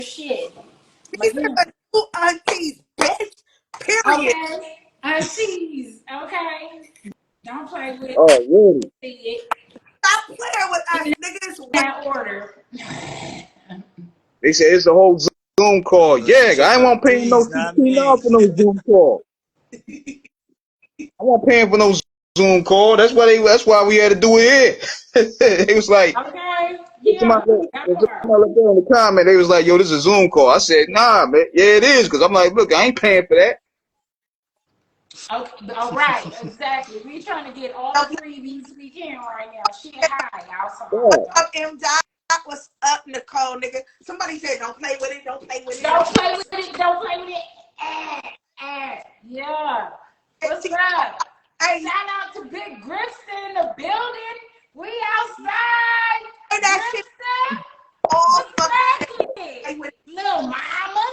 shit. But These are the two aunties, bitch. Period. okay, aunties, okay. Don't play with Oh, really? it Stop playing with us, in niggas. that order. They said it's a whole Zoom call. Yeah, I ain't want to pay no Aunties, not me. $16 for no Zoom call. I wasn't paying for no Zoom call. That's why we had to do it here. It was like Okay, yeah, that somebody part. looked there in the comment. They was like, "Yo, this is a Zoom call." I said, "Nah, man. Yeah, it is." Because I'm like, "Look, I ain't paying for that." Okay, all right, exactly. We trying to get all the freebies we can right now. Shit high outside. Yeah. What's up, M. Dot? What's up, Nicole, nigga? Somebody said, don't play with it, don't play with it. Don't play with it. Don't play with it. Yeah. What's up? Hey, Shout out to Big GRIPSTA in the building. We outside. say that shit GRIPSTA. all What's fucking cracking? with Little mama.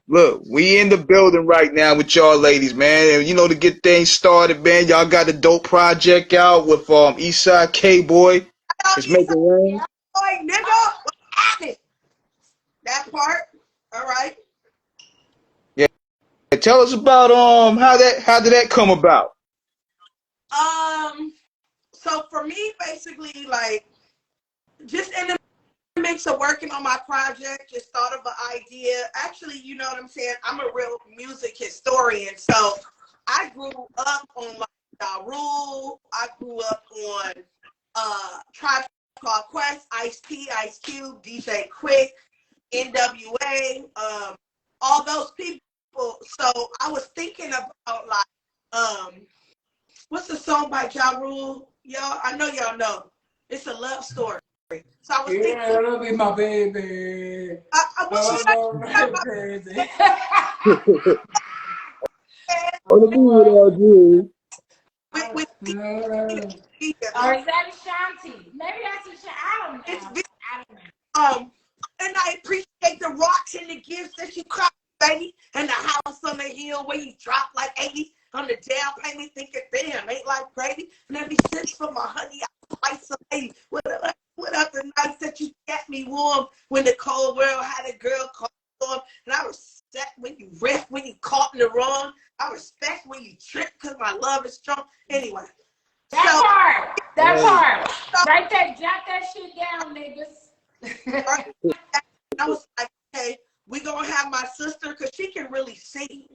Look, we in the building right now with y'all ladies, man. And to get things started, man, y'all got the dope project out with Eastside K-Boy. It's making rain. Yeah. Boy, nigga, what's happening? That part, all right. Yeah. Tell us about how did that come about? So for me, basically, like, just in the mix of working on my project, just thought of an idea. Actually, you know what I'm saying? I'm a real music historian. So I grew up on like Ja Rule. I grew up on Tribe Called Quest, Ice-T, Ice Cube, DJ Quick, NWA, all those people. So I was thinking about like what's the song by Ja Rule? Y'all, I know y'all know. It's a love story. So I was thinking, That'll be my baby. I wish Crazy. On the beat, with Or is that Ashanti? Maybe that's Ashanti. I don't know. I don't know. and I appreciate the rocks and the gifts that you caught, baby, and the house on the hill where you drop like 80 on the down payment, thinking, damn, ain't like gravy. And every cent for my honey, I spice of lady. What up the nights that you kept me warm when the cold world had a girl called on. And I respect when you riff, when you caught in the wrong. I respect when you trip because my love is strong. Anyway. That part. Right there, jot that shit down, niggas. I was like, okay, we gonna have my sister because she can really sing.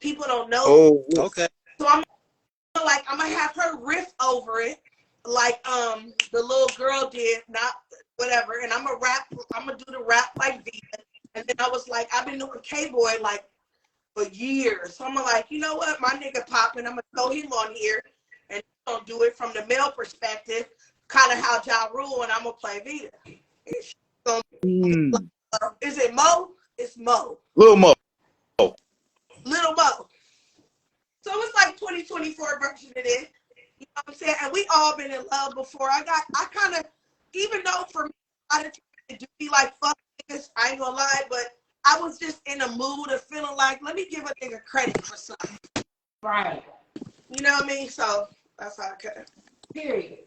People don't know. Oh, Okay. So I'm gonna have her riff over it, like the little girl did, not whatever. And I'm gonna do the rap like Vita. And then I was like, I've been doing K-Boy like for years. So I'm like, you know what, my nigga popping, I'm gonna throw him on here and gonna do it from the male perspective, kind of how Ja Rule, and I'm gonna play Vita. Is it Mo? It's Mo. Lil Mo. Little Mo. So it's like 2024 version of it. You know what I'm saying? And we all been in love before. I kind of, even though for me, I didn't be like, fuck niggas, I ain't gonna lie, but I was just in a mood of feeling like, let me give a nigga credit for something. Right. You know what I mean? So that's how I cut. Period.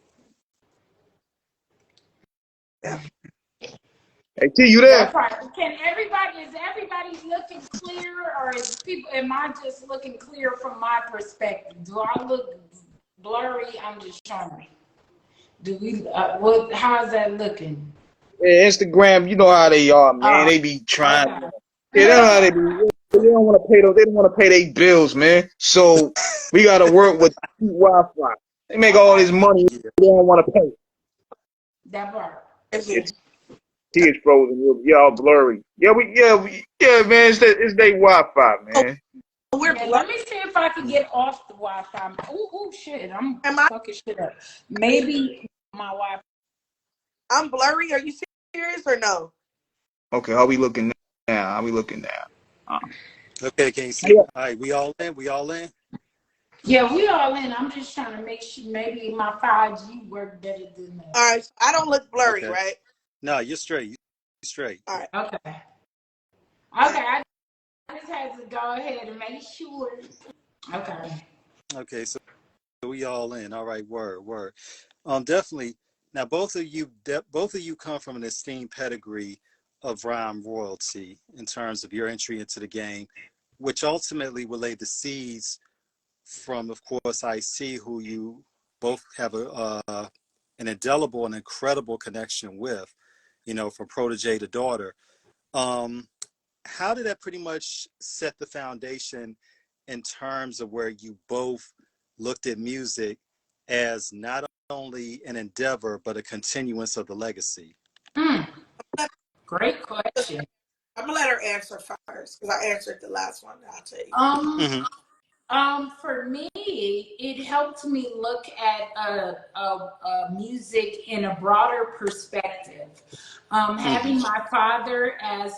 Yeah. Hey, T, you there? That part. Is everybody looking clear, or am I just looking clear from my perspective? Do I look blurry? I'm just trying. Do we? How's that looking? Yeah, Instagram, you know how they are, man. Oh, They be trying. okay. Yeah, they know how they be. They don't want to pay those. They don't want to pay their bills, man. So we gotta work with Wi-Fi. They make all this money. Yeah. They don't want to pay. That part. It's T is frozen. Y'all blurry. Yeah, man. It's their Wi-Fi, man. We're Yeah, let me see if I can get off the Wi-Fi. Ooh, shit! I'm fucking shit up. Maybe my Wi-Fi. I'm blurry. Are you serious or no? Okay, how we looking now? Okay, can you see? Yeah. All right, we all in? We all in? Yeah, we all in. I'm just trying to make sure maybe my 5G work better than that. All right. So I don't look blurry, Okay. right? No, you're straight. You're straight. All right. Okay. I just had to go ahead and make sure. Okay. Okay, so we all in. All right, word. Definitely. Now, both of you come from an esteemed pedigree of rhyme royalty in terms of your entry into the game, which ultimately will lay the seeds from, of course, IC, who you both have an indelible and incredible connection with, you know, from protege to daughter. Um, how did that pretty much set the foundation in terms of where you both looked at music as not only an endeavor, but a continuance of the legacy? Hmm. Great question. I'm gonna let her answer first because I answered the last one. I'll tell you. Mm-hmm. For me, it helped me look at music in a broader perspective. Mm-hmm. Having my father as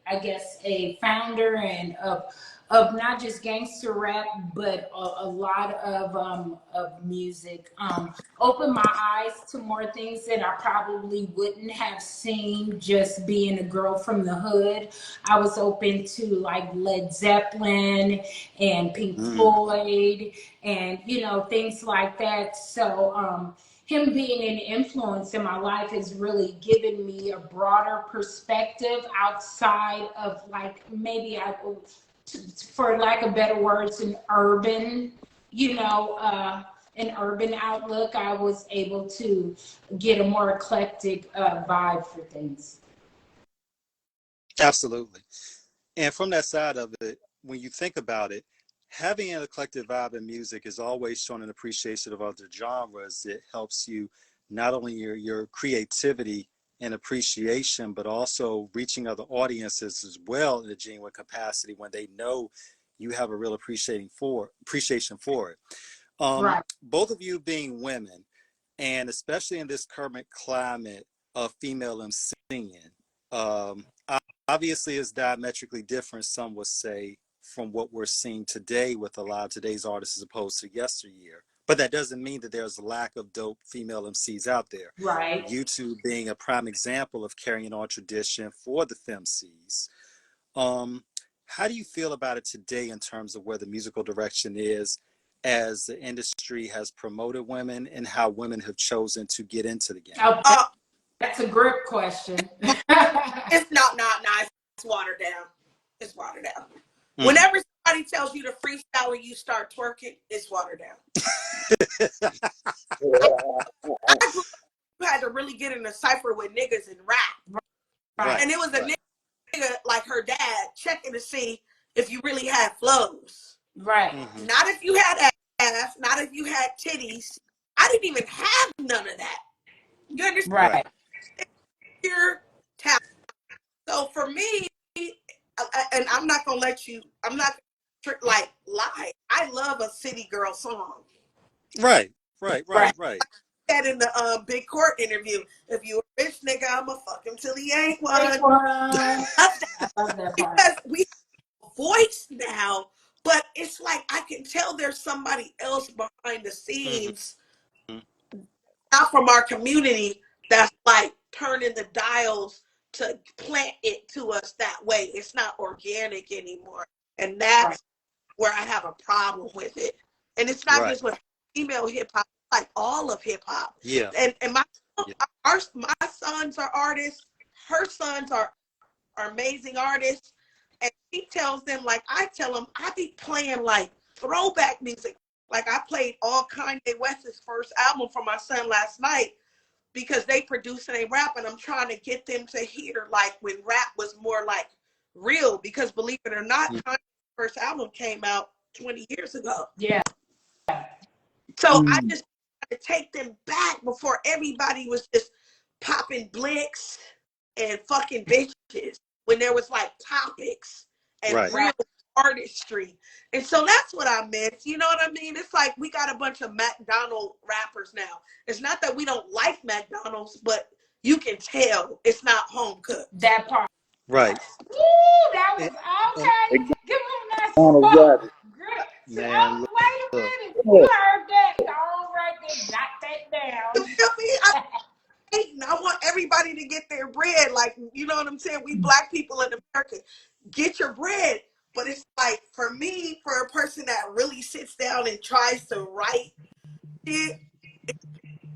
I guess, a founder and of not just gangster rap, but a lot of music. Opened my eyes to more things that I probably wouldn't have seen just being a girl from the hood. I was open to like Led Zeppelin and Pink Mm-hmm. Floyd and, you know, things like that. So, him being an influence in my life has really given me a broader perspective outside of like maybe for lack of better words, you know, an urban outlook. I was able to get a more eclectic vibe for things. Absolutely. And from that side of it, when you think about it, having an eclectic vibe in music is always showing an appreciation of other genres. It helps you not only your creativity and appreciation, but also reaching other audiences as well in a genuine capacity when they know you have a real appreciation for it. Right. Both of you being women, and especially in this current climate of female emceeing, um, obviously is diametrically different, some would say, from what we're seeing today with a lot of today's artists as opposed to yesteryear. But that doesn't mean that there's a lack of dope female MCs out there. Right. You two being a prime example of carrying on tradition for the femcs. Um, how do you feel about it today in terms of where the musical direction is as the industry has promoted women and how women have chosen to get into the game? Oh, that's a grip question. It's not. It's watered down. It's watered down. Mm-hmm. Whenever somebody tells you to freestyle and you start twerking, it's watered down. I grew up, you had to really get in a cipher with niggas and rap. Right. And it was a nigga like her dad checking to see if you really had flows. Right. Mm-hmm. Not if you had ass, not if you had titties. I didn't even have none of that. You understand? Right. Pure talent. So for me, and I'm not gonna let you. I'm not like lie. I love a city girl song. Right. That in the big court interview. If you a rich nigga, I'ma fuck him till he ain't one. I love that part. Because we have a voice now, but it's like I can tell there's somebody else behind the scenes, not from our community, that's like turning the dials to plant it to us that way. It's not organic anymore. And that's where I have a problem with it. And it's not just with female hip hop, like all of hip hop. Yeah. And my sons are artists, her sons are amazing artists. And she tells them, like I tell them, I be playing like throwback music. Like I played all Kanye West's first album for my son last night because they produce and they rap, and I'm trying to get them to hear like when rap was more like real. Because believe it or not, Kanye's first album came out 20 years ago. Yeah. So I just had to take them back before everybody was just popping blicks and fucking bitches when there was like topics and real artistry. And so that's what I meant. You know what I mean? It's like we got a bunch of McDonald's rappers now. It's not that we don't like McDonald's, but you can tell it's not home cooked. That part. Right. Ooh, that was okay. Give him that spot. Man, Wait a minute. You heard that. Go on right there. Jot that down. You feel me? I want everybody to get their bread. Like, you know what I'm saying? We black people in America, get your bread. But it's like, for me, for a person that really sits down and tries to write it,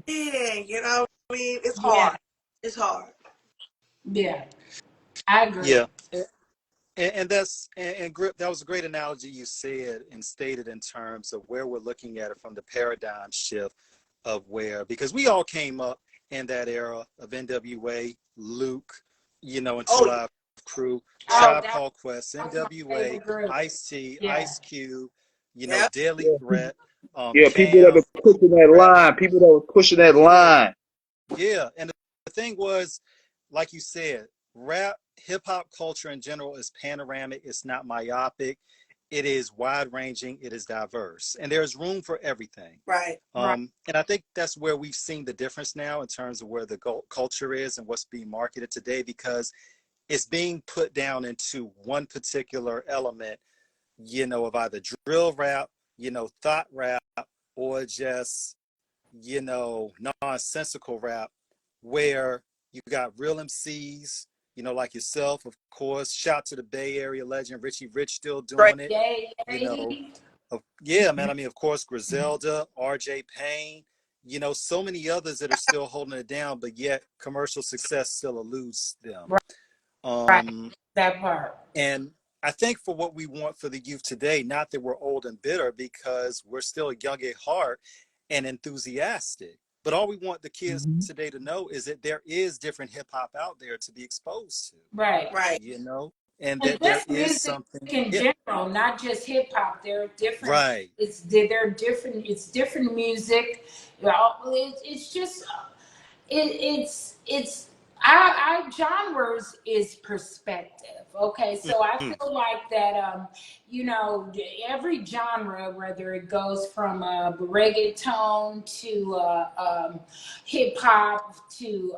you know what I mean? It's hard. It's hard. Yeah, I agree. Yeah. And that's and Grip, that was a great analogy you said and stated in terms of where we're looking at it from the paradigm shift of where, because we all came up in that era of NWA, Luke, you know, and Two Oh, Live Crew, Oh, Tribe that Called Quest, was my NWA, favorite group. Ice-T, Yeah, Ice Cube, you know, yeah. Deadly Yeah, Threat, yeah, people that Cam, were pushing that Rap. line, people that were pushing that line. Yeah, and the thing was, like you said, rap, hip hop culture in general is panoramic. It's not myopic. It is wide ranging. It is diverse, and there's room for everything. Right. right, And I think that's where we've seen the difference now in terms of where the culture is and what's being marketed today, because it's being put down into one particular element, you know, of either drill rap, you know, thought rap, or just, you know, nonsensical rap, where you got real MCs, you know, like yourself, of course. Shout to the Bay Area legend Richie Rich, still Right. doing it. yay, You know, yay. yeah, man. I mean, of course, Griselda, R.J. Payne. You know, so many others that are still holding it down, but yet commercial success still eludes them. Right, right. Um, That part. and I think for what we want for the youth today, not that we're old and bitter, because we're still young at heart and enthusiastic. But all we want the kids Mhm. today to know is that there is different hip hop out there to be exposed to, Right. Right. you know, and And that there just is music something. in Yeah, general, not just hip hop. They're different. right. They're different. It's different music. You know, it's just it's our genres is perspective. Okay, so I Mm-hmm. feel like that you know, every genre, whether it goes from reggaeton to hip hop to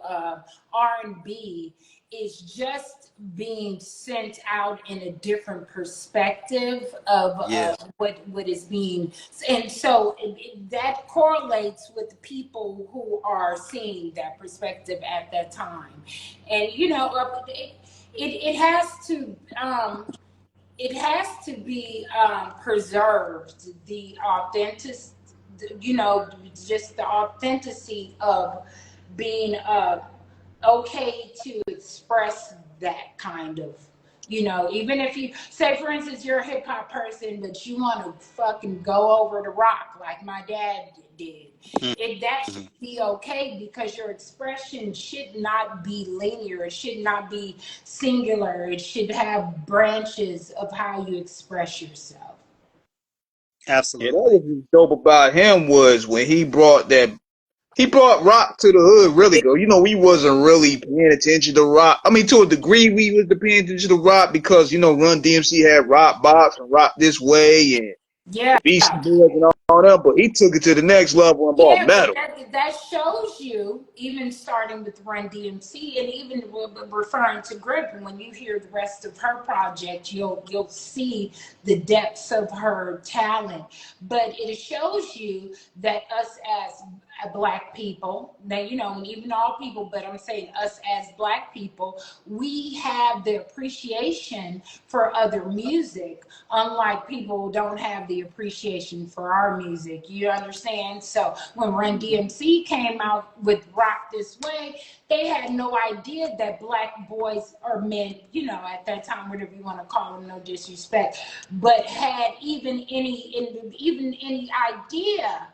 R&B, is just being sent out in a different perspective of Yeah, what is being, and so that correlates with the people who are seeing that perspective at that time. And you know, it has to it has to be preserved, the authentic, you know, just the authenticity of being okay to express that kind of, you know, even if you say, for instance, you're a hip hop person, but you want to fucking go over the rock like my dad did. That should mm-hmm. be okay, because your expression should not be linear. It should not be singular. It should have branches of how you express yourself. Yeah, that Absolutely. was what's dope about him was when he brought rock to the hood. Really, go. You know, we wasn't really paying attention to rock. I mean, to a degree, we was paying attention to rock because you know, Run DMC had Rock Box and Rock This Way and Yeah. the Beastie Boys and all that. But he took it to the next level and brought Yeah, but metal. that shows you, even starting with Run DMC, and even referring to Grip, when you hear the rest of her project, you'll see the depths of her talent. But it shows you that us as black people, now you know, and even all people, but I'm saying us as black people, we have the appreciation for other music, unlike people who don't have the appreciation for our music. You understand? So when Run DMC came out with Rock This Way, they had no idea that black boys or men, you know, at that time, whatever you want to call them, no disrespect, but had even any idea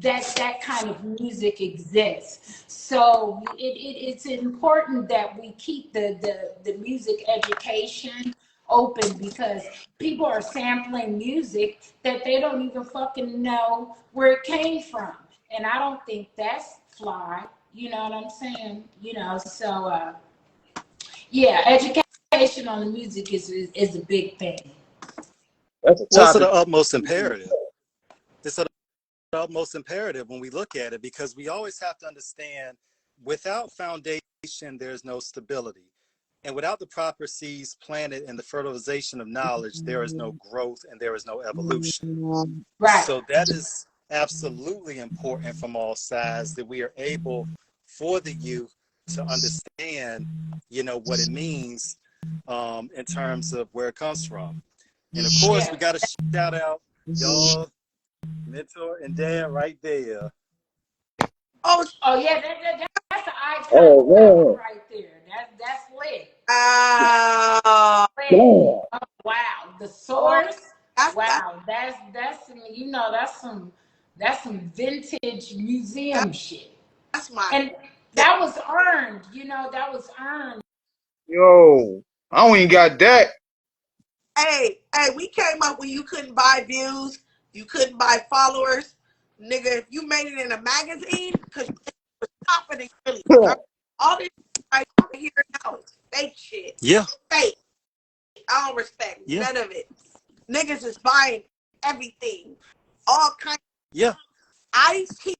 that that kind of music exists. So it's important that we keep the music education open, because people are sampling music that they don't even fucking know where it came from. And I don't think that's fly. You know what I'm saying? You know, so yeah, education on the music is a big thing. That's a Well, it's of topic. the utmost imperative. It's of the utmost imperative when we look at it, because we always have to understand, without foundation, there's no stability. And without the proper seeds planted and the fertilization of knowledge, there is no growth and there is no evolution. Right. So that is absolutely important from all sides, that we are able for the youth to understand, you know, what it means in terms of where it comes from. And of course, Yeah. we got to shout out y'all, mentor and dad right there. Oh, Oh yeah, that's an iconic Oh level man, right there. That's lit. Oh, Lit. Oh, wow. The oh, source. that's Wow. That's you know that's some vintage museum shit. that's my. And that was earned. You know that was earned. Yo, I don't even got that. Hey, we came up when you couldn't buy views, you couldn't buy followers, nigga. If you made it in a magazine, cause you was popping and really all this right here now is fake shit. Yeah, Fake. I don't respect yeah, none of it. Niggas is buying everything, all kinds. yeah. Ice T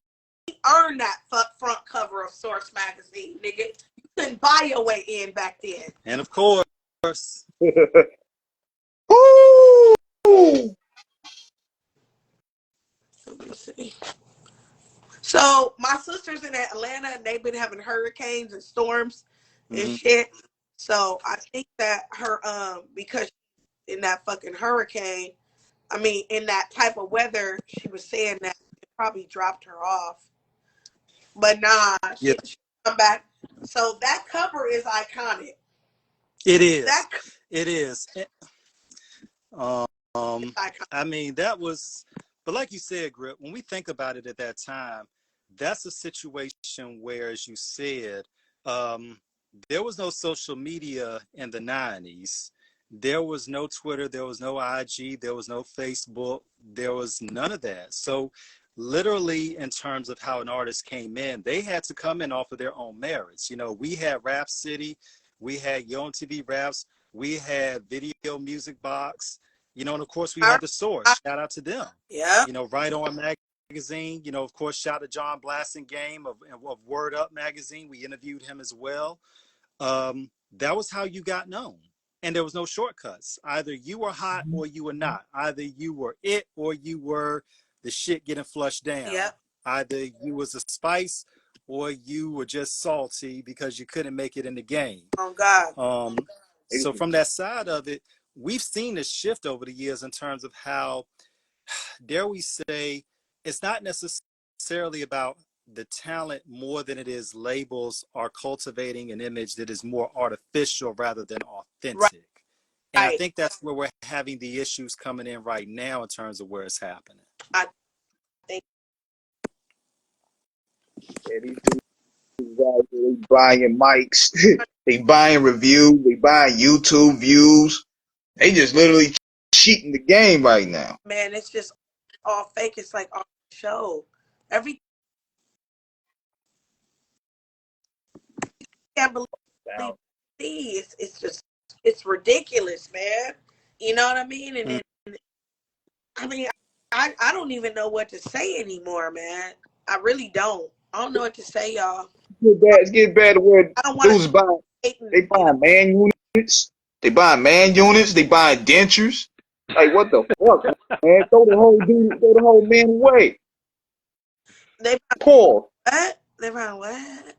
earned that front cover of Source magazine, nigga. You couldn't buy your way in back then. And of course, Woo! So my sister's in Atlanta and they've been having hurricanes and storms and mm-hmm. shit. So I think that her because in that fucking hurricane, I mean in that type of weather, she was saying that it probably dropped her off. But nah, Yeah, she come back. So that cover is iconic. it is. That It is. Um, is iconic. I mean, that was, but like you said, Grip, when we think about it at that time, that's a situation where, as you said, um, there was no social media in the 90s. There was no Twitter, there was no IG, there was no Facebook, there was none of that. So, literally, in terms of how an artist came in, they had to come in off of their own merits. You know, we had Rap City, we had Yo MTV Raps, we had Video Music Box, you know, and of course we had The Source. Shout out to them. Yeah. You know, Right On Magazine, you know, of course, shout out to John Blasingame of Word Up Magazine. We interviewed him as well. That was how you got known. And there was no shortcuts. Either you were hot or you were not. Either you were it or you were the shit getting flushed down. Yep. Either you was a spice or you were just salty because you couldn't make it in the game. Oh God. So from that side of it, we've seen this shift over the years in terms of how, dare we say, it's not necessarily about the talent more than it is labels are cultivating an image that is more artificial rather than authentic. And I Right. think that's where we're having the issues coming in right now in terms of where it's happening. I think Yeah, these dudes out there, they buying mics, they buying reviews, they buying YouTube views. They just literally cheating the game right now. man, it's just all fake. It's like on the show. Every can't believe it's just it's ridiculous, man. You know what I mean? And Mm. then I mean I don't even know what to say anymore, man. I really don't. I don't know what to say, y'all. It's getting bad to where I don't want dudes buying. to They buying man units. They buying man units. They buying dentures. Like what the fuck, man? Throw the whole man away. they Paul. what? They buying what?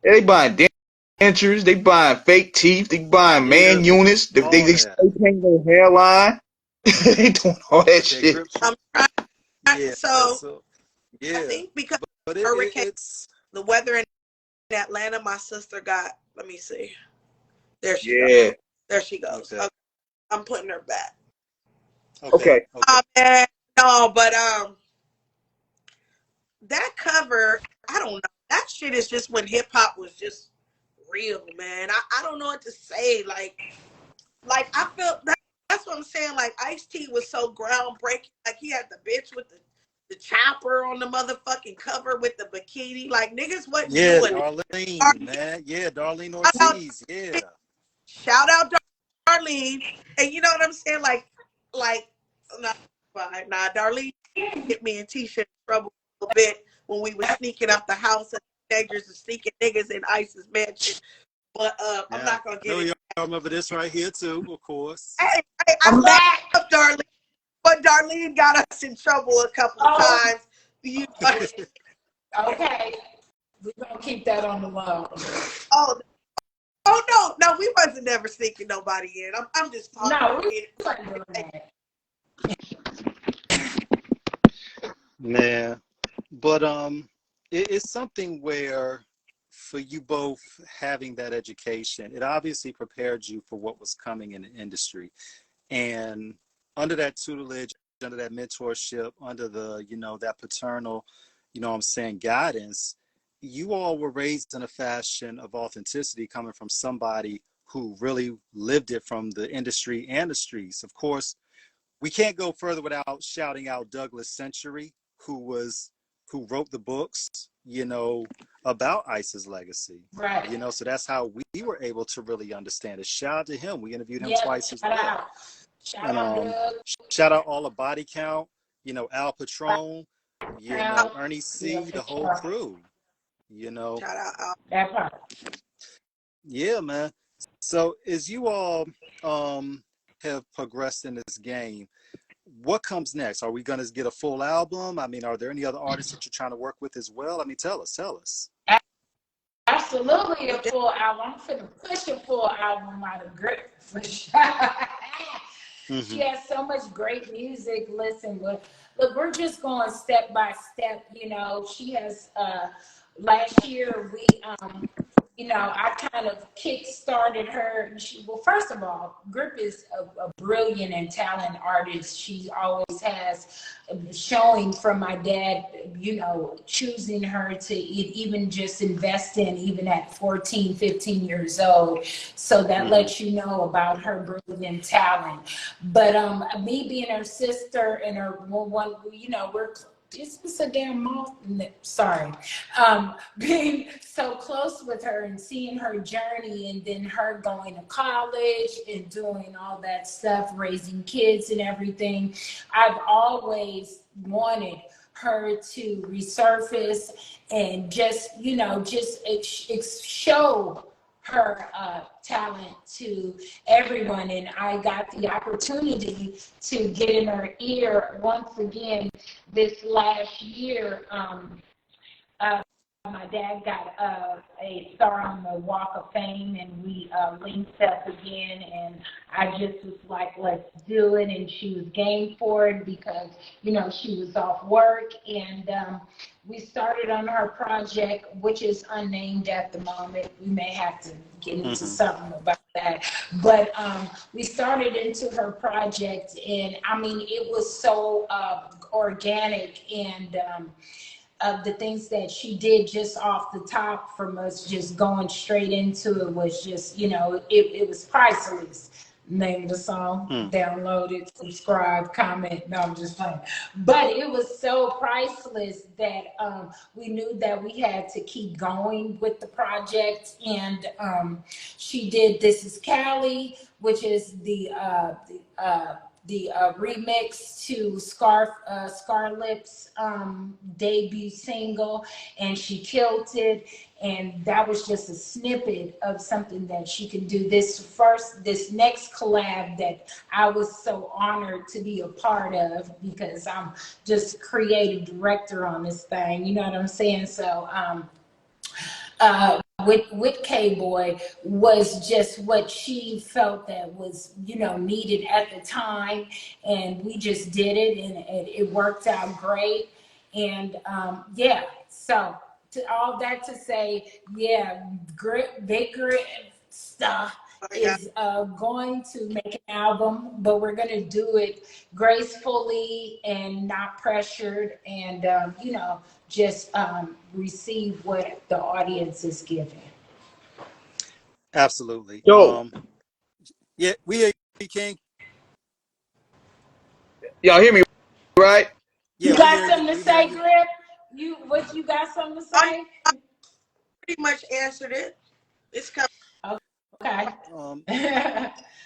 They buying dentures. They buying fake teeth. They buying Yeah, man units. They all spray that. paint their hairline. They doing all that Okay, shit. Grips. I'm trying. Yeah, So so, I yeah. think because But hurricane, it's, the weather in Atlanta, my sister got. Let me see. There she goes. Yeah. There she goes. okay. Okay, I'm putting her back. Okay. Okay. Okay. Man, no, but that cover, I don't know. That shit is just when hip hop was just real, man. I don't know what to say. Like I felt that's what I'm saying. Like Ice-T was so groundbreaking. Like he had the bitch with the chopper on the motherfucking cover with the bikini. Like niggas wasn't Yeah, doing it. Darlene, man. Yeah, Darlene Ortiz. Yeah. Shout out Darlene. And you know what I'm saying? Like nah, Darlene hit me and Tisha in trouble a little bit when we were sneaking out the house and teenagers and sneaking niggas in Ice's mansion. But I'm Yeah. not gonna I get know it. y'all remember this right here too, of course. Hey, I I'm love back. Darlene, but Darlene got us in trouble a couple of Oh, times. You know, okay. We're gonna keep that on the low. oh, oh no, we wasn't never sneaking nobody in. I'm just talking. No, we wasn't doing that. Man. But it's something where for you both having that education, it obviously prepared you for what was coming in the industry. And under that tutelage, under that mentorship, under the, that paternal, I'm saying, guidance, you all were raised in a fashion of authenticity coming from somebody who really lived it from the industry and the streets. Of course, we can't go further without shouting out Douglas Century, who wrote the books, about Ice's legacy. Right. So that's how we were able to really understand it. Shout out to him. We interviewed him twice as shout well. out. Shout And out, Doug. shout out all the Body Count, Al Patron, Ernie C, Yeah, the for whole sure. crew, Shout out. That part. Yeah, man. So as you all have progressed in this game, what comes next? Are we going to get a full album? I mean, are there any other artists that you're trying to work with as well? I mean, tell us. Absolutely a full album. I'm finna push a full album out of Grip for sure. She has so much great music. Listen, look, we're just going step by step. She has last year I kind of kick-started her. Well, first of all, Grip is a brilliant and talented artist. She always has, showing from my dad, choosing her to even just invest in, even at 14, 15 years old. So that lets you know about her brilliant talent. But me being her sister and her one, we're it's a damn moth. Sorry. Being so close with her and seeing her journey, and then her going to college and doing all that stuff, raising kids and everything. I've always wanted her to resurface and just show her talent to everyone. And I got the opportunity to get in her ear once again this last year. My dad got a star on the Walk of Fame, and we linked up again, and I just was like, let's do it. And she was game for it because, she was off work, and we started on her project, which is unnamed at the moment. We may have to get into something about that. But we started into her project, and I mean, it was so organic, and the things that she did just off the top from us just going straight into it was just, it was priceless. Name of the song, download it, subscribe, comment. No, I'm just playing. But it was so priceless that we knew that we had to keep going with the project. And she did This Is Cali, which is the remix to Scarlett's debut single, and she killed it. And that was just a snippet of something that she can do. This next collab that I was so honored to be a part of, because I'm just creative director on this thing. You know what I'm saying? So with K-Boy was just what she felt that was, needed at the time. And we just did it, and it worked out great. And so to all that to say, Big GRIPSTA is going to make an album, but we're going to do it gracefully and not pressured, and just receive what the audience is giving. Absolutely. Yo. Yeah, we hear you, King. Y'all hear me, right? Yeah, you got something to say, Grip? You got something to say? I pretty much answered it. It's coming. Okay.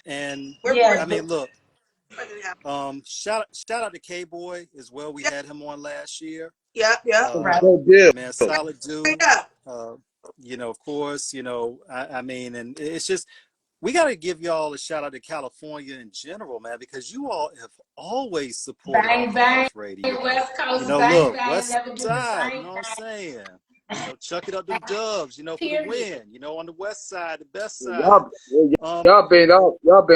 And yeah, I mean, look, shout out to K-Boy as well. We had him on last year. Yeah. Man, solid dude. Of course, I mean, and it's just, we got to give y'all a shout out to California in general, man, because you all have always supported bang, radio. West Coast, Look, bang, West never Side, you know what I'm saying? Chuck it up them dubs, for the win. On the West Side, the best side. Y'all been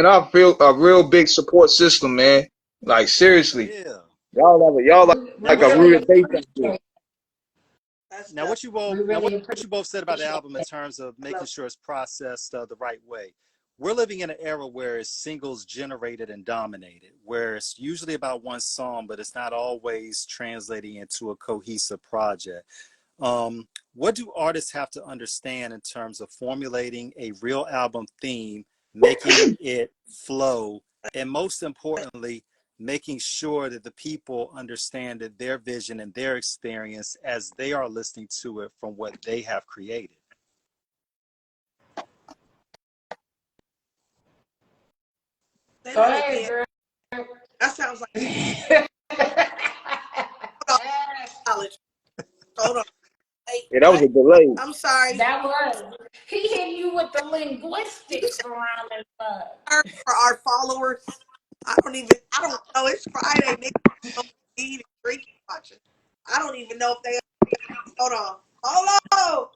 a real big support system, man. Like, seriously. Yeah. Y'all like a real base. That's Now, dope. We really what you both said about the appreciate album in it. terms of making sure it's processed the right way. We're living in an era where it's singles generated and dominated, where it's usually about one song, but it's not always translating into a cohesive project. What do artists have to understand in terms of formulating a real album theme, making it flow, and most importantly, making sure that the people understand that their vision and their experience as they are listening to it from what they have created? Say Go that ahead, again. girl. That sounds like college. Hold on. Hey, Yeah, that was what? a delay. I'm sorry. That was. He hit you with the linguistics around that time. For our followers. I don't know. It's Friday. Niggas don't eat and drink and watching. I don't even know if they, hold on. Hold on.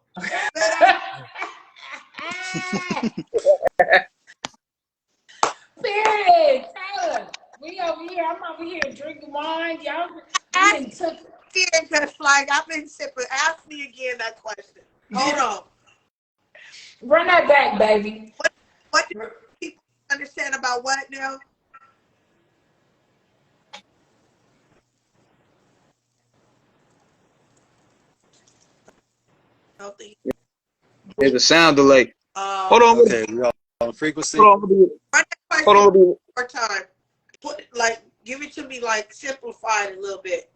Period. Tyler, we over here. I'm over here drinking wine. Y'all, we Ask done took. me again, just like I've been sipping. Ask me again that question. Hold on. Run that back, baby. What do people understand about what now? I don't think. There's a sound delay. Um, Hold on. Okay, we are on frequency. Hold on. run that Hold question on. one more time. Put it like, give it to me like simplified a little bit.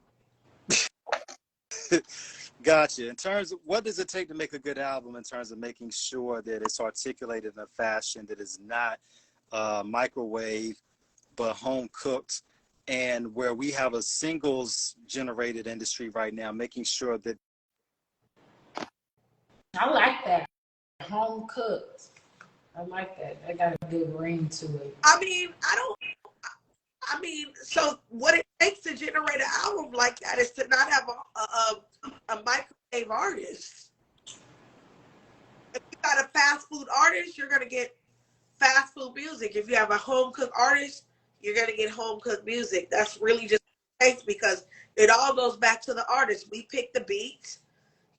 Gotcha. In terms of what does it take to make a good album, in terms of making sure that it's articulated in a fashion that is not microwave but home cooked, and where we have a singles generated industry right now, making sure that I like that. Home cooked. I like that. That got a good ring to it. I mean, so what it takes to generate an album like that is to not have a microwave artist. If you got a fast food artist, you're gonna get fast food music. If you have a home cooked artist, you're gonna get home cooked music. That's really just what it takes, because it all goes back to the artist. We pick the beats.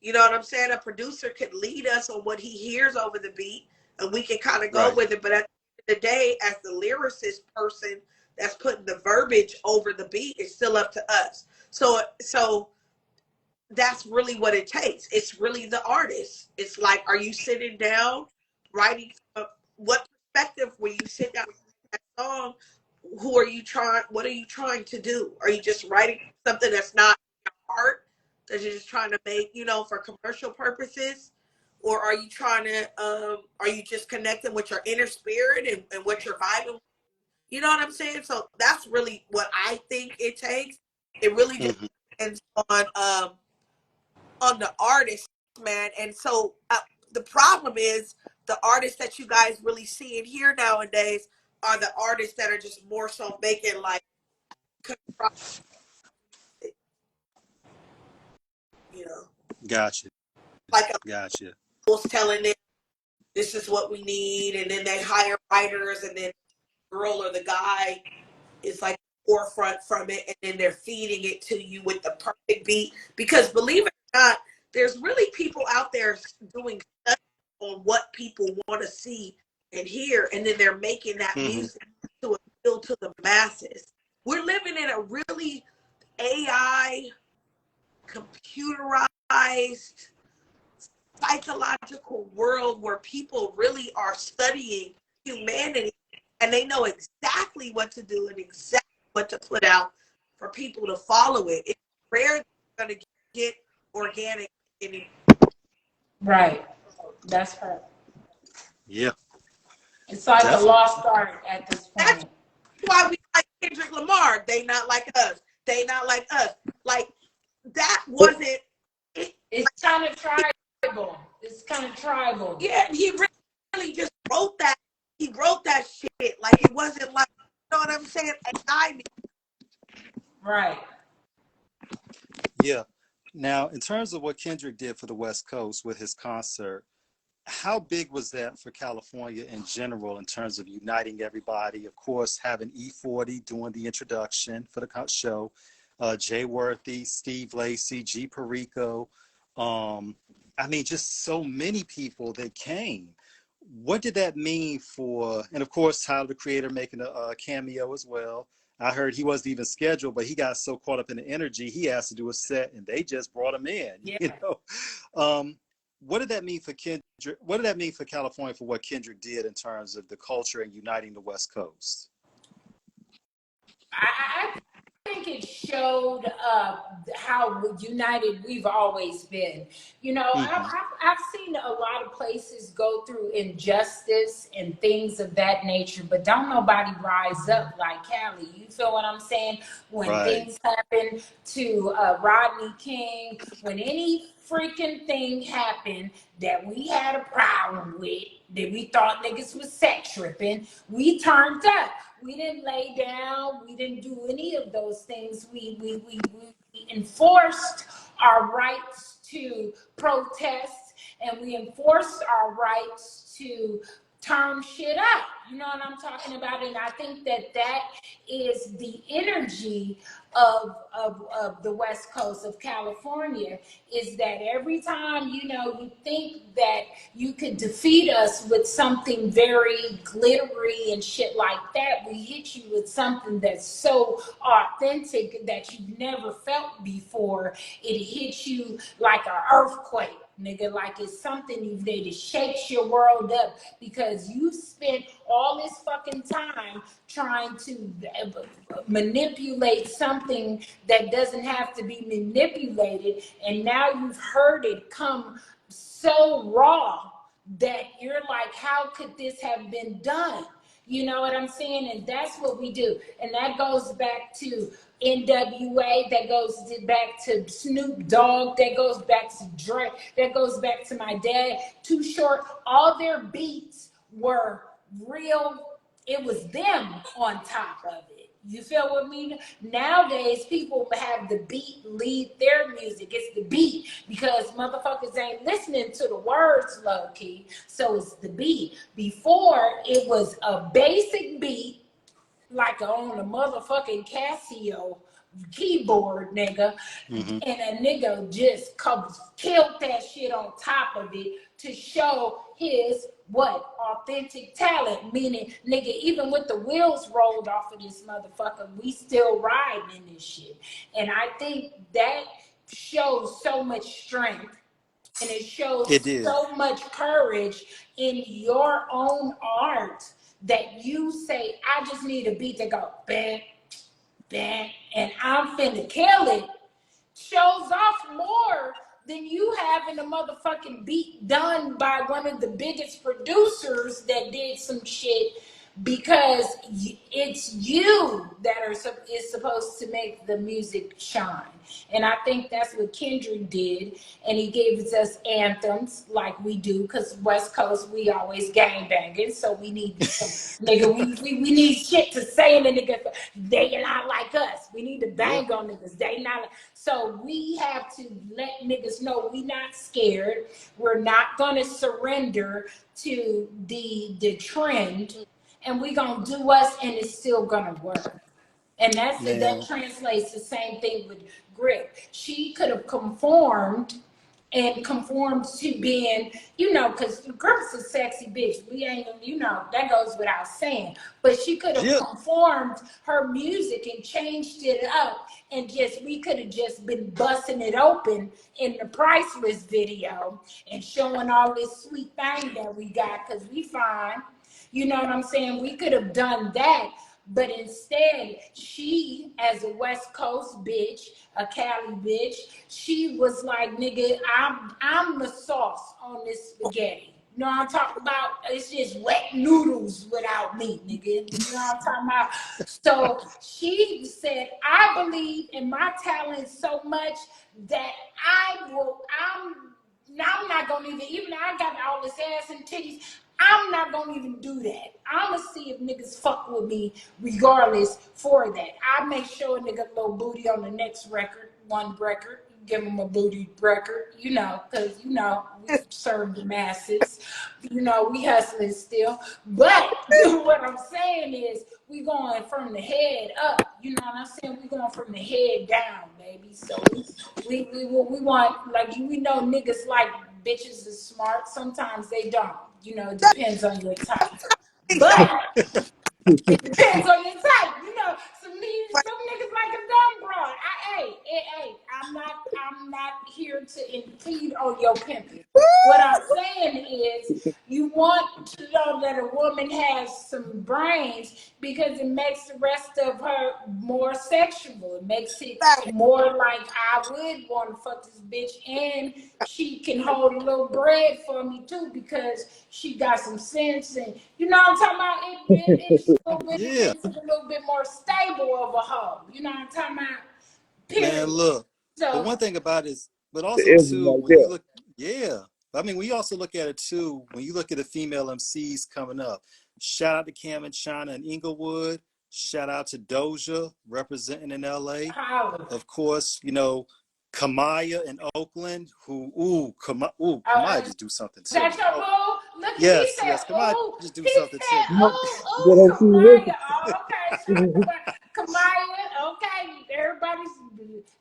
You know what I'm saying? A producer could lead us on what he hears over the beat, and we can kind of go right. with it. But at the end of the day, as the lyricist person that's putting the verbiage over the beat, it's still up to us. So that's really what it takes. It's really the artist. It's like, are you sitting down writing? What perspective when you sit down that song? Who are you trying? What are you trying to do? Are you just writing something that's not art, that you're just trying to make, for commercial purposes? Or are you trying to, are you just connecting with your inner spirit and what you're vibing? You know what I'm saying? So that's really what I think it takes. It really just Mm-hmm. depends on the artist, man. And so the problem is the artists that you guys really see and hear nowadays are the artists that are just more so making like, you know, Gotcha. like a Gotcha. was telling them this is what we need, and then they hire writers, and then the girl or the guy is like forefront from it, and then they're feeding it to you with the perfect beat. Because believe it or not, there's really people out there doing stuff on what people want to see and hear, and then they're making that Mm-hmm. music to appeal to the masses. We're living in a really AI, computerized, psychological world where people really are studying humanity, and they know exactly what to do and exactly what to put out for people to follow it. It's rare that you're going to get organic anymore. Right. That's her. Yeah, It's like a definitely. lost art at this That's point. why we like Kendrick Lamar. They not like us. They not like us. Like, that wasn't it. It's kind of tribal. It's kind of tribal. Yeah, he really just wrote that. He wrote that shit. Like, it wasn't like, you know what I'm saying? AI. Right. Yeah. Now, in terms of what Kendrick did for the West Coast with his concert, how big was that for California in general in terms of uniting everybody? Of course, having E40 doing the introduction for the show, Jay Worthy, Steve Lacy, G Perico, I mean, just so many people that came. What did that mean for, and of course, Tyler the Creator making a cameo as well. I heard he wasn't even scheduled, but he got so caught up in the energy, he asked to do a set, and they just brought him in. Yeah. You know, what did that mean for Kendrick? What did that mean for California for what Kendrick did in terms of the culture and uniting the West Coast? I think it showed how united we've always been. You know, Mm-hmm. I've seen a lot of places go through injustice and things of that nature, but don't nobody rise up like Cali. You feel what I'm saying? When Right. things happen to Rodney King, when any freaking thing happened that we had a problem with, that we thought niggas was sex tripping, we turned up. We didn't lay down. We didn't do any of those things. We enforced our rights to protest, and we enforced our rights to turn shit up. You know what I'm talking about? And I think that that is the energy of the West Coast of California, is that every time, you know, you think that you could defeat us with something very glittery and shit like that, we hit you with something that's so authentic that you've never felt before. It hits you like an earthquake, nigga, like it's something you did. It shakes your world up because you spent all this fucking time trying to manipulate something that doesn't have to be manipulated, and now you've heard it come so raw that you're like, how could this have been done? You know what I'm saying? And that's what we do. And that goes back to NWA, that goes back to Snoop Dogg, that goes back to Dre, that goes back to my dad, Too Short. All their beats were real. It was them on top of it. You feel what I mean? Nowadays, people have the beat lead their music. It's the beat because motherfuckers ain't listening to the words low key. So it's the beat. Before, it was a basic beat, like on a motherfucking Casio keyboard, nigga. Mm-hmm. And a nigga just killed that shit on top of it to show his what? Authentic talent. Meaning, nigga, even with the wheels rolled off of this motherfucker, we still riding in this shit. And I think that shows so much strength, and it It shows did. so much courage in your own art that you say, I just need a beat that go bang, bang, and I'm finna kill it. Shows off more than you having a motherfucking beat done by one of the biggest producers that did some shit, because it's you that is supposed to make the music shine. And I think that's what Kendrick did. And he gave us anthems like we do, because West Coast, we always gang banging. So we need some, nigga, we need shit to say in the nigga. They not like us. We need to bang Yeah. on niggas. They not like, so we have to let niggas know we not scared. We're not gonna surrender to the trend, and we gonna do us, and it's still gonna work. And that Man. translates the same thing with Grip. She could have conformed and conformed to being, you know, because Grip's a sexy bitch. We ain't, you know, that goes without saying. But she could have Yeah. conformed her music and changed it up, and just, we could have just been busting it open in the Priceless video and showing all this sweet thing that we got, because we fine. You know what I'm saying? We could have done that. But instead, she, as a West Coast bitch, a Cali bitch, she was like, nigga, I'm the sauce on this spaghetti. You know what I'm talking about? It's just wet noodles without meat, nigga. You know what I'm talking about? So she said, I believe in my talent so much that I'm not gonna even I got all this ass and titties, I'm not gonna even do that. I'ma see if niggas fuck with me regardless for that. I make sure a nigga little booty on the next record, one record. give them a booty record, you know, because, you know, we serve the masses. You know, we hustling still. But what I'm saying is we going from the head up. You know what I'm saying? We going from the head down, baby. So we want, like, we know niggas like bitches is smart. Sometimes they don't. You know, it depends on your type. Exactly. But it depends on your type. You know, some niggas like a dumb broad. I'm not here to impede on your pimping. What I'm saying is you want to know that a woman has some brains because it makes the rest of her more sexual. It makes it more like I would want to fuck this bitch, and she can hold a little bread for me too because she got some sense, and you know what I'm talking about. It's a little bit, it Yeah, makes it a little bit more stable of a hoe. You know what I'm talking about? man, Period. look. But So one thing about it is, but The also Israel too, right when you there. look, yeah. I mean, we also look at it too, when you look at the female MCs coming up. Shout out to Cam and China and Inglewood. Shout out to Doja representing in LA. holla. Of course, you know, Kamaya in Oakland, who, Kamaya Uh, just do something to That's me. your boo. Look, he Yes, said, yes, Kamaya "Ooh." just do He something to said, me. You know, "Ooh, what ooh, I see Richard. Kamaya." Oh, okay, shout out to Kamaya. Okay, everybody's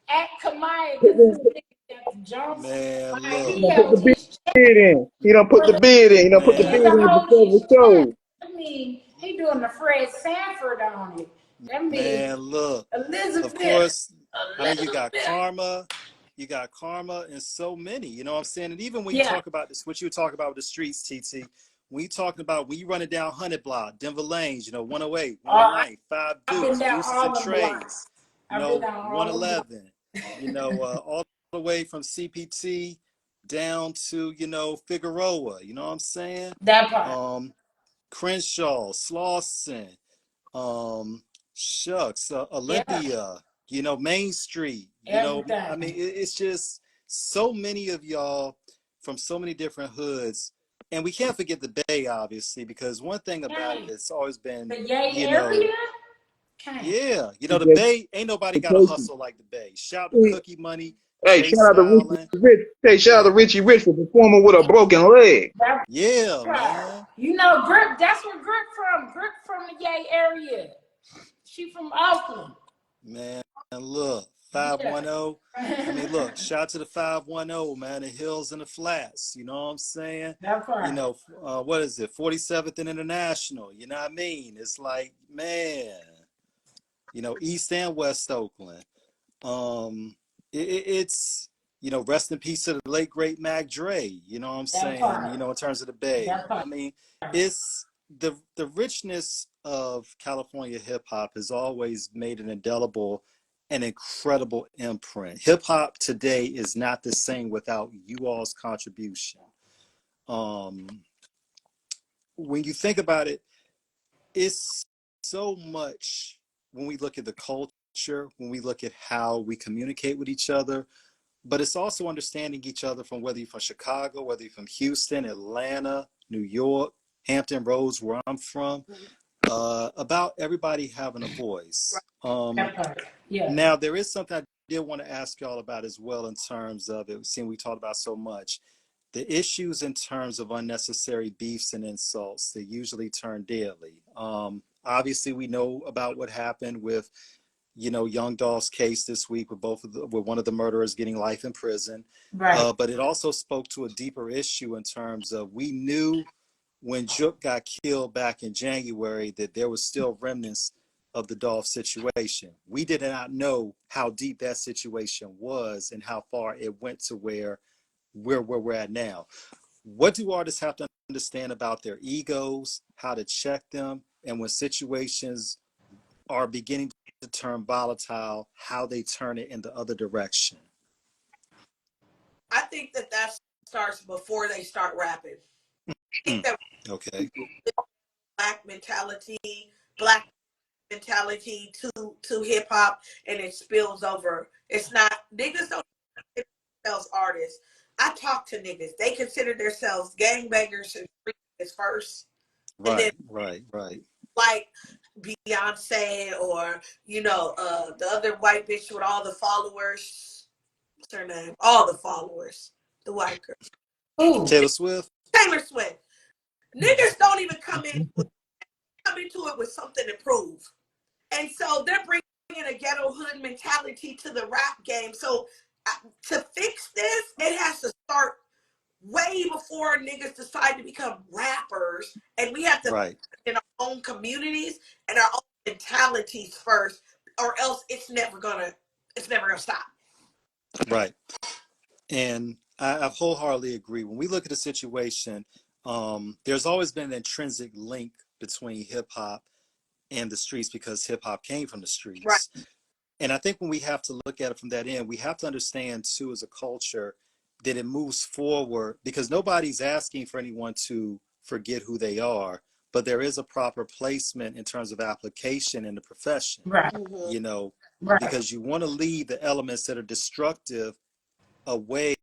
at Kamaya because this nigga got the jumps. Man, Like look, he He done put held the his chest bid in. He done put the for bid in. He done put the bid him man, to in hold before his the chest. show. I mean, he doing the Fred Sanford on it. I mean, man, look. Of Elizabeth, course, I mean, Elizabeth. You got karma, and so many, you know what I'm saying? And even when you Yeah. talk about this, what you talk about with the streets, TT, when you talking about, when you running down 100 block, Denver Lanes, you know, 108, Oh, 109, Five I've been Deuce, down Deuces all and them Trays, blocks. you I've been know, down all them blocks. 111, you know, all the way from CPT down to, you know, Figueroa, you know what I'm saying? That part. Um, Crenshaw, Slauson, um shucks, Yeah. Olympia, you know, Main Street, you know, I mean, Everything. it's just so many of y'all from so many different hoods. And we can't forget the Bay, obviously, because one thing about it, Hey, it's always been, the Yay you know, area? Okay. yeah, you know, He the just Bay, ain't nobody got a vacation. hustle like the Bay. Shout out to He- Cookie Money, Hey, shout Chase out to Richie Island. Rich. Hey, shout out to Richie Rich for performing with a broken leg. That Yeah, part. man. You know, Grip, that's where Grip from. Grip from the Yay area. She from Oakland. Man, look, Yeah. 510. I mean, look, shout out to the 510, man, the hills and the flats. You know what I'm saying? That You part. know, what is it? 47th and International. You know what I mean? It's like, man, you know, East and West Oakland. It's, you know, rest in peace to the late great Mac Dre. You know what I'm That saying? You part. know, in terms of the Bay. That part. I mean, it's the richness of California hip hop has always made an indelible and incredible imprint. Hip hop today is not the same without you all's contribution. Um, when you think about it, it's so much when we look at the culture, when we look at how we communicate with each other, but it's also understanding each other from whether you're from Chicago, whether you're from Houston, Atlanta, New York, Hampton Roads, where I'm from, about everybody having a voice. That part. Yeah. Now, there is something I did want to ask y'all about as well in terms of it, seeing we talked about so much. The issues in terms of unnecessary beefs and insults that usually turn deadly. Obviously, we know about what happened with, you know, Young Dolph's case this week with with one of the murderers getting life in prison. Right. But it also spoke to a deeper issue in terms of, we knew when Jook got killed back in January that there was still remnants of the Dolph situation. We did not know how deep that situation was and how far it went to where we're at now. What do artists have to understand about their egos, how to check them, and when situations are beginning to turn volatile, how they turn it in the other direction? I think that starts before they start rapping. I think that Okay. black mentality, black mentality to hip hop, and it spills over. It's not, niggas don't consider themselves artists. I talk to niggas. They consider themselves gangbangers and freaks first, and then Right, right, right. like Beyonce or the other white bitch with all the followers. what's her name? All the followers, the white girl. Ooh. Taylor Swift. Taylor Swift. Niggas don't even come into it with something to prove. And so they're bringing a ghetto hood mentality to the rap game. So to fix this, it has to start way before niggas decide to become rappers. And we have to Right. in our own communities and our own mentalities first, or else it's never gonna stop. Right. And I wholeheartedly agree. When we look at the situation, there's always been an intrinsic link between hip hop and the streets because hip hop came from the Right. streets. And I think when we have to look at it from that end, we have to understand too, as a culture, that it moves forward because nobody's asking for anyone to forget who they are, but there is a proper placement in terms of application in the profession, Right. Mm-hmm. you know, Right. because you want to leave the elements that are destructive away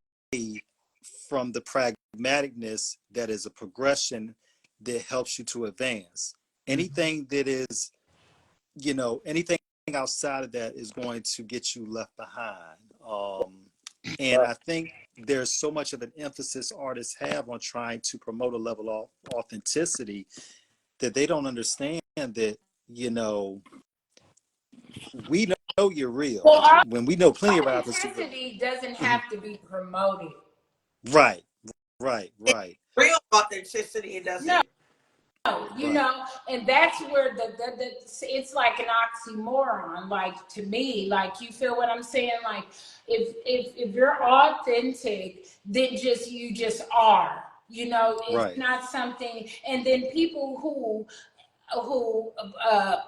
from the pragmaticness that is a progression that helps you to advance. Anything that is, anything outside of that is going to get you left behind. And I think there's so much of an emphasis artists have on trying to promote a level of authenticity that they don't understand that, we know you're real. Well, When we know plenty of rappers who authenticity doesn't Mhm. have to be promoted. Right, right. Real authenticity, it No, doesn't. Right. and that's where the it's like an oxymoron. Like to me, like you feel what I'm saying. Like if you're authentic, then you just are. It's Right. not something. And then people who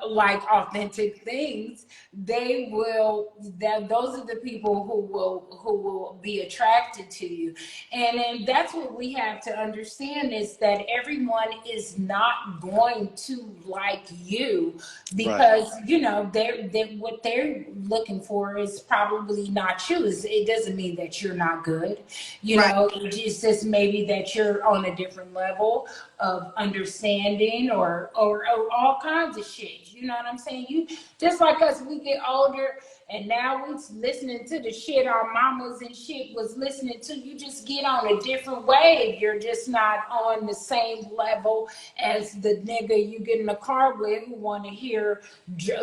like authentic things, they will that those are the people who will be attracted to you. And that's what we have to understand is that everyone is not going to like you Right. because they're what they're looking for is probably not you. It doesn't mean that you're not good. Right. It's just maybe that you're on a different level of understanding or all kinds of shit. You know what I'm saying? You just like us, we get older and now we listening to the shit our mamas and shit was listening to. You just get on a different wave. You're just not on the same level as the nigga you get in the car with who want to hear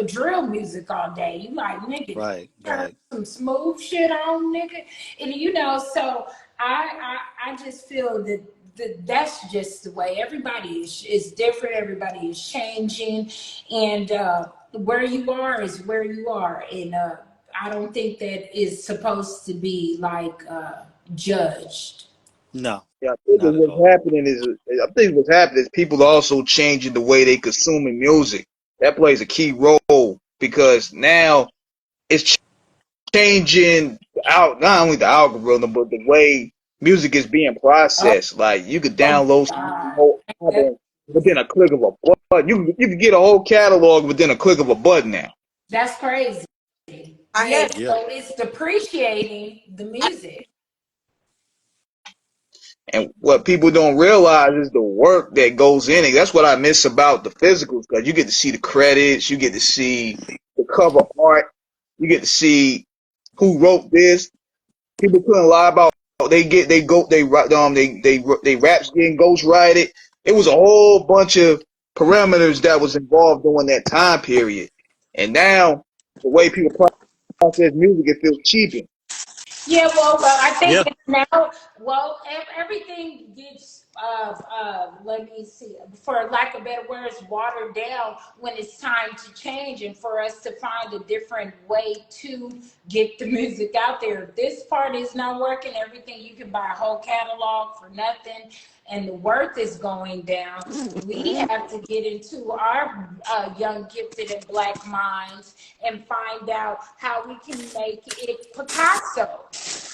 drill music all day. You like, nigga, turn Right. some smooth shit on, nigga. And so I just feel that that's just the way everybody is different. Everybody is changing, and where you are is where you are. And I don't think that is supposed to be like judged. No, Yeah, I think not at all. what's happening is people are also changing the way they consuming music. That plays a key role because now it's changing not only the algorithm but the way music is being Oh, processed. Like you could oh download some God, whole album within a click of a button. You can get a whole catalog within a click of a button now. that's crazy. I Yeah, hate Yeah. so it's depreciating the music. And what people don't realize is the work that goes in it. That's what I miss about the physicals, because you get to see the credits, you get to see the cover art, you get to see who wrote this. People couldn't lie about they raps getting ghostwrited. It was a whole bunch of parameters that was involved during that time period. And now the way people process music, it feels cheapened. Yeah, well, I think Yeah. it's now, well, everything gets, let me see, for lack of better words, watered down when it's time to change and for us to find a different way to get the music out there. If this part is not working, everything, you can buy a whole catalog for nothing and the worth is going down. We have to get into our young, gifted, and black minds and find out how we can make it Picasso.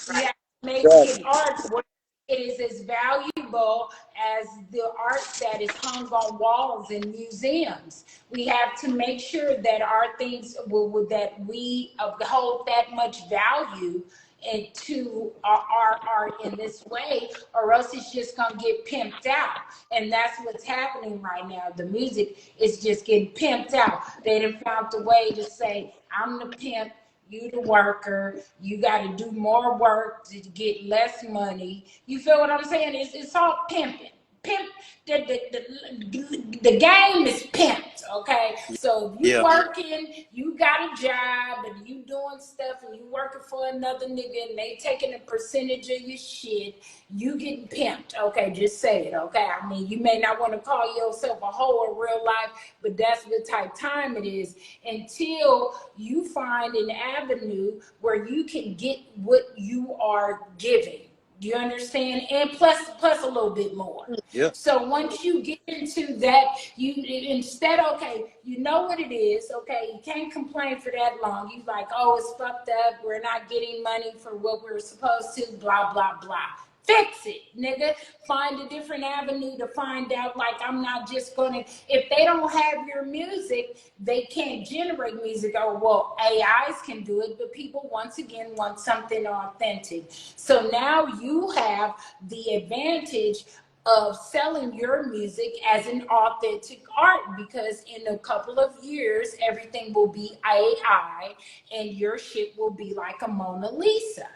We have to make it art where it is as valuable as the art that is hung on walls in museums. We have to make sure that our things that we hold that much value into our art in this way, or else it's just gonna get pimped out. And that's what's happening right now. The music is just getting pimped out. They done found a way to say, I'm the pimp, You the worker. You got to do more work to get less money. You feel what I'm saying? It's all pimping. Pimp. The game is pimped. Okay. So if you Yeah. working, you got a job, and you doing stuff, and you working for another nigga, and they taking a percentage of your shit. You getting pimped. Okay, just say it. Okay. I mean, you may not want to call yourself a hoe in real life, but that's the type time it is until you find an avenue where you can get what you are giving. Do you understand? And plus a little bit more. Yeah. So once you get into that, you instead, okay, you know what it is, okay, you can't complain for that long. You like, oh, it's fucked up. We're not getting money for what we're supposed to, blah, blah, blah. Fix it, nigga. Find a different avenue to find out. Like, I'm not just gonna, if they don't have your music, they can't generate music. Oh, well, AIs can do it, but people once again want something authentic. So now you have the advantage of selling your music as an authentic art, because in a couple of years everything will be AI and your shit will be like a Mona Lisa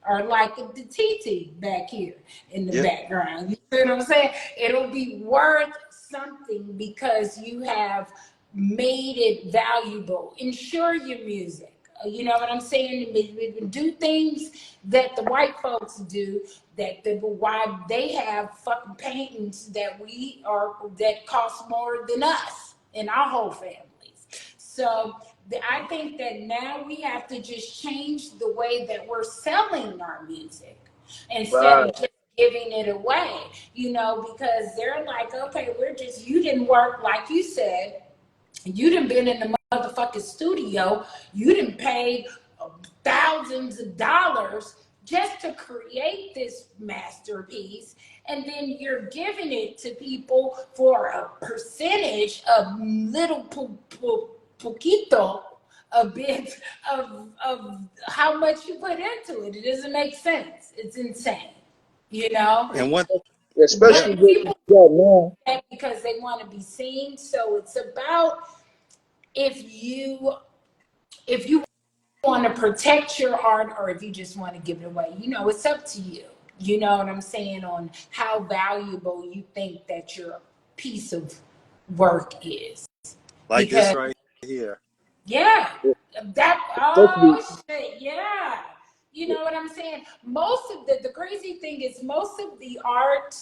or like the TT back here in the Yeah. background. You see what I'm saying? It'll be worth something because you have made it valuable. Insure your music. You know what I'm saying? Do things that the white folks do, why they have fucking paintings that cost more than us and our whole families. So I think that now we have to just change the way that we're selling our music instead Right. of just giving it away, because they're like, okay, you didn't work like you said. You done been in the motherfucking studio. You done paid thousands of dollars just to create this masterpiece. And then you're giving it to people for a percentage of little poquito, a bit of how much you put into it. It doesn't make sense. It's insane, you know? And one, yeah, Especially But what people you got now. do that because they want to be seen. So it's about, if you want to protect your art or if you just want to give it away, it's up to you. You know what I'm saying, on how valuable you think that your piece of work is. like this Because right here. yeah, Especially shit, yeah. You know what I'm saying? Most of the crazy thing is most of the art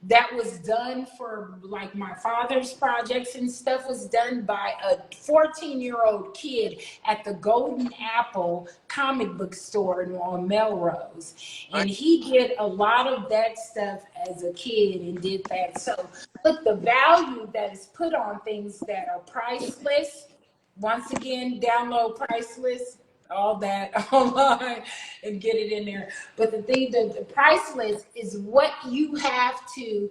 that was done for like my father's projects and stuff was done by a 14-year-old kid at the Golden Apple comic book store on Melrose. And he did a lot of that stuff as a kid and did that. So look, the value that is put on things that are priceless, once again, download Priceless, all that online and get it in there. But the thing that the priceless is what you have to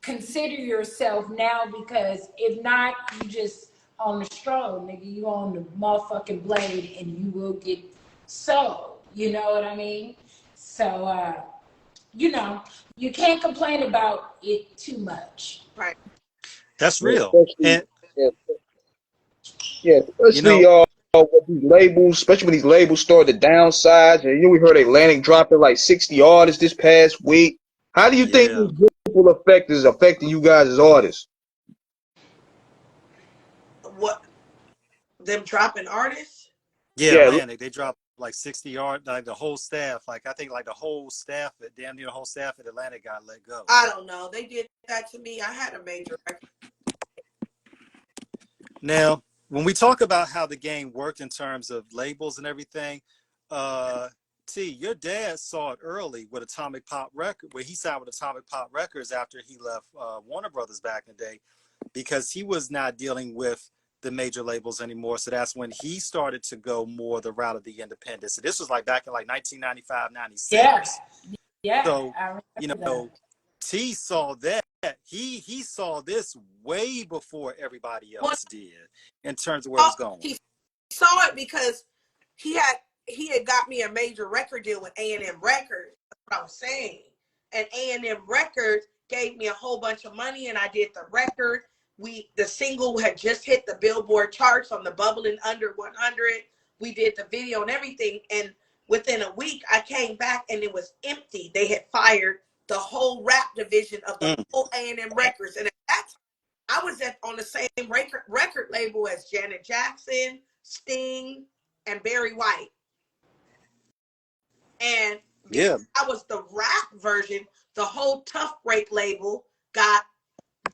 consider yourself now, because if not, you just on the stroll, nigga. You on the motherfucking blade and you will get sold. You know what I mean? So you can't complain about it too much. Right. That's real. especially And yeah, yeah, you know, especially with these labels, especially when these labels start to downsize, and we heard Atlantic dropping like 60 artists this past week. How do you think yeah, this ripple effect is affecting you guys as artists? What, them dropping artists? yeah, Yeah, Atlantic, they dropped like 60 yard, like the whole staff, like I think like the whole staff, damn near the whole staff at Atlantic got let go. I don't know. They did that to me. I had a major record. Now, when we talk about how the game worked in terms of labels and everything, T, your dad saw it early with Atomic Pop Record, where he signed with Atomic Pop Records after he left Warner Brothers back in the day, because he was not dealing with the major labels anymore. So that's when he started to go more the route of the independent. So this was like back in like 1995, Yeah, 96. yeah, So, I you remember that. know, T saw that. He saw this way before everybody Well, else did in terms of where it was going. he saw it because he had he had got me a major record deal with A&M Records. That's what I was saying. And A&M Records gave me a whole bunch of money, and I did the record. The single had just hit the Billboard charts on the Bubbling Under 100. we did the video and everything. And within a week, I came back and it was empty. They had fired the whole rap division of the whole A&M Records. And at that time, I was on the same record label as Janet Jackson, Sting, and Barry White. And because I was the rap version, the whole Tough Break label got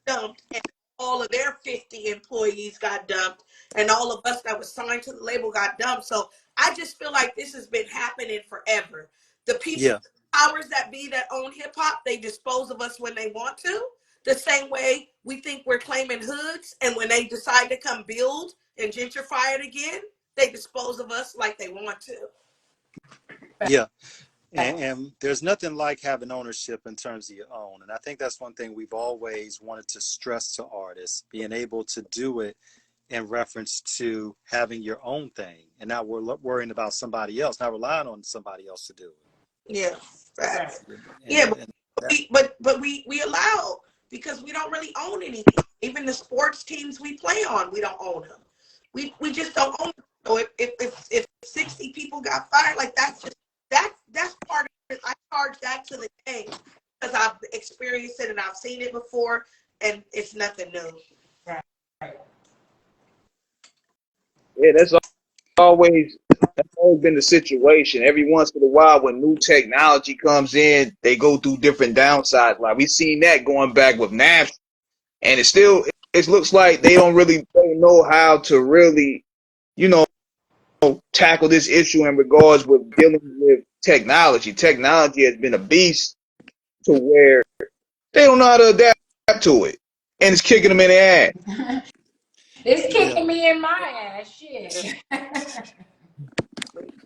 dumped, and all of their 50 employees got dumped, and all of us that was signed to the label got dumped. So I just feel like this has been happening forever. The people, powers that be that own hip hop, they dispose of us when they want to. The same way we think we're claiming hoods, and when they decide to come build and gentrify it again, they dispose of us like they want to. Yeah. And there's nothing like having ownership in terms of your own. And I think that's one thing we've always wanted to stress to artists, being able to do it in reference to having your own thing and not worrying about somebody else, not relying on somebody else to do it. Yeah. Right. Yeah, but we allow, because we don't really own anything. Even the sports teams we play on, we don't own them. We just don't own them. So if 60 people got fired, like that's part of it. I charge that to the game because I've experienced it and I've seen it before, and it's nothing new. Right. Yeah, that's always been the situation. Every once in a while, when new technology comes in, they go through different downsides. Like we've seen that going back with Napster, and it looks like they don't know how to really, tackle this issue in regards with dealing with technology. Technology has been a beast to where they don't know how to adapt to it, and it's kicking them in the ass. It's kicking me in my ass, shit.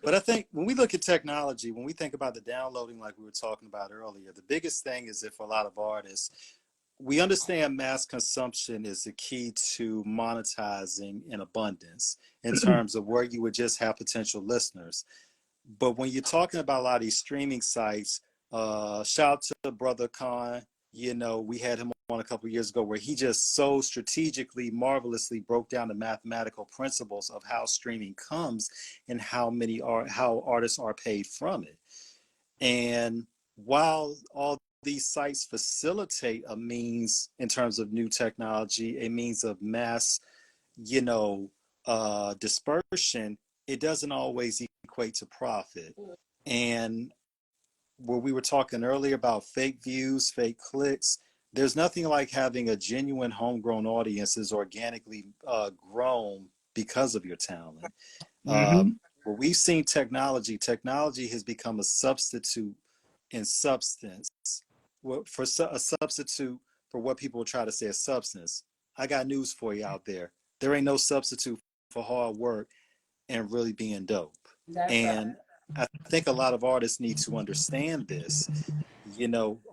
But I think when we look at technology, when we think about the downloading, like we were talking about earlier, the biggest thing is that for a lot of artists, we understand mass consumption is the key to monetizing in abundance in terms of where you would just have potential listeners. But when you're talking about a lot of these streaming sites, shout out to Brother Khan. We had him on a couple of years ago where he just so strategically, marvelously broke down the mathematical principles of how streaming comes and how artists are paid from it. And while all these sites facilitate a means in terms of new technology, a means of mass, dispersion, it doesn't always equate to profit. And where we were talking earlier about fake views, fake clicks, there's nothing like having a genuine homegrown audience is organically grown because of your talent. Where we've seen technology has become a substitute in substance. For a substitute for what people try to say is substance. I got news for you out there. There ain't no substitute for hard work and really being dope. And I think a lot of artists need to understand this.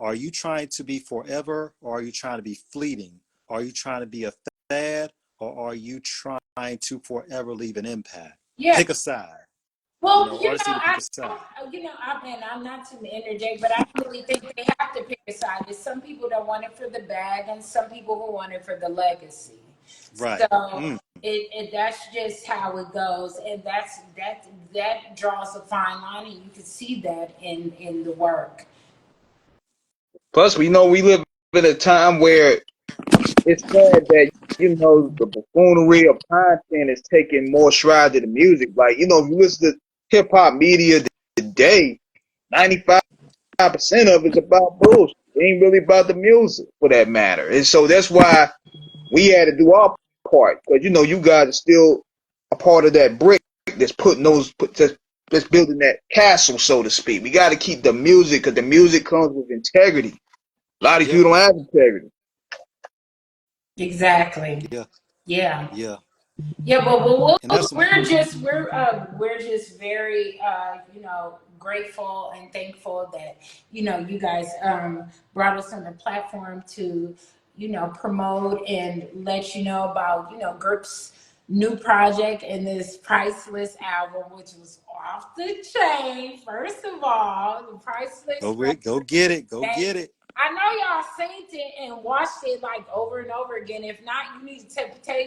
Are you trying to be forever, or are you trying to be fleeting? Are you trying to be a fad, or are you trying to forever leave an impact? Yeah. Pick a side. Well, artists need to pick a side. I'm not to interject, but I really think they have to pick a side. There's some people that want it for the bag, and some people who want it for the legacy. Right. So that's just how it goes, and that draws a fine line, and you can see that in the work. Plus, we live in a time where it's sad that the buffoonery of content is taking more stride to the music. Like, if you listen to hip hop media today, 95% of it's about bullshit. It ain't really about the music, for that matter. And so that's why we had to do our part, because you guys are still a part of that brick that's that's building that castle, so to speak. We got to keep the music, because the music comes with integrity. A lot of you don't have integrity. Exactly. Yeah. But we're just very grateful and thankful that you guys brought us on the platform to promote and let you know about GRIP's new project and this Priceless album, which was off the chain. First of all, the Priceless. Go get it. I know y'all seen it and watched it like over and over again. If not, you need to tell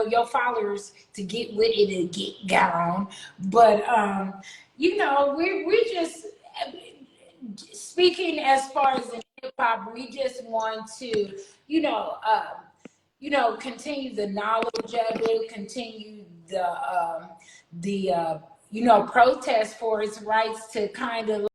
your followers to get with it and got on. But you know, we just speaking as far as in hip hop, we just want to, continue the knowledge of it, continue the protest for its rights to kind of